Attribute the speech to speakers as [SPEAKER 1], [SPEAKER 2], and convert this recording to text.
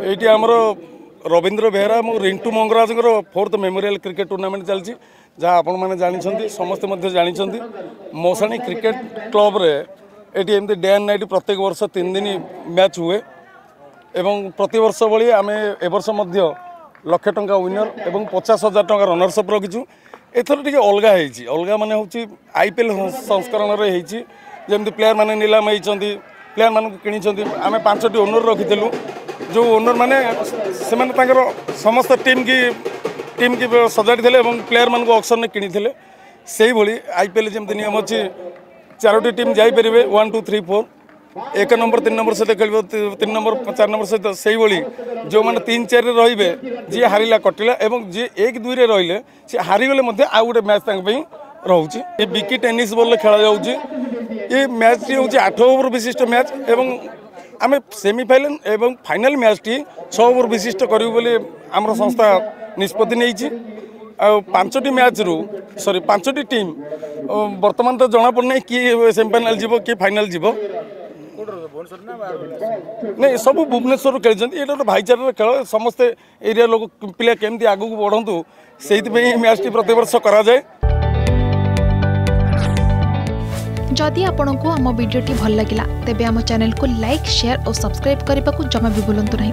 [SPEAKER 1] ये आमर रवींद्र बेहरा और Rintu Mangaraj 4th memorial cricket tournament चलती जहाँ आपण मैंने जानते समस्ते जानते मौसाणी क्रिकेट क्लब रे ये एमती डे एंड नाइट प्रत्येक वर्ष 3 दिन मैच हुए एवं प्रति वर्ष भाई आम ए वर्ष लक्ष टंका विनर एवं 50,000 टंका रनर्सअप रखीचु। एथर टे अलग माने हूँ आईपीएल संस्करण जमी प्लेयर मैंने नीलाम होती प्लेयर मान कि आम 5टी ओनर रखीलु जो ओनर मैंने से समस्त टीम की सजाड़ी थे प्लेयर मान ऑक्शन में किनी से भाई आईपीएल जमी नियम अच्छी 4टी टीम जापर 1 2 3 4 1 नंबर 3 नंबर सहित खेल 3 नंबर 4 नंबर सहित से जो मैंने 3 4 रे जी हारिला कटिला एवं जी 1 2 रे रही सी हारीगले आउ गोटे मैच रोचे ये बिकी टेनिस बॉल खेला जाऊँगी ये मैच टी हूँ 8 ओवर विशिष्ट मैच एवं आम सेमिफाइनाल एवं फाइनाल मैच टी 6 ओवर विशिष्ट करूँ बोली आम संस्था निष्पत्ति नहीं 5टी मैच रू सॉरी 5टी टीम वर्तमान तो जना पड़ना किए सेमिफाइनाल जीव किए फाइनाल जीव नहीं सब भुवनेश्वर खेलते ये गोटे भाईचार खेल समस्ते एरिया लोक पिला केमती आगू बढ़ु से मैच टी प्रति वर्ष कराए।
[SPEAKER 2] जदि आपंक आम भिडी भल लगा तेब आम चैनल को लाइक शेयर और सब्सक्राइब करने को जमा भी भूलु नहीं।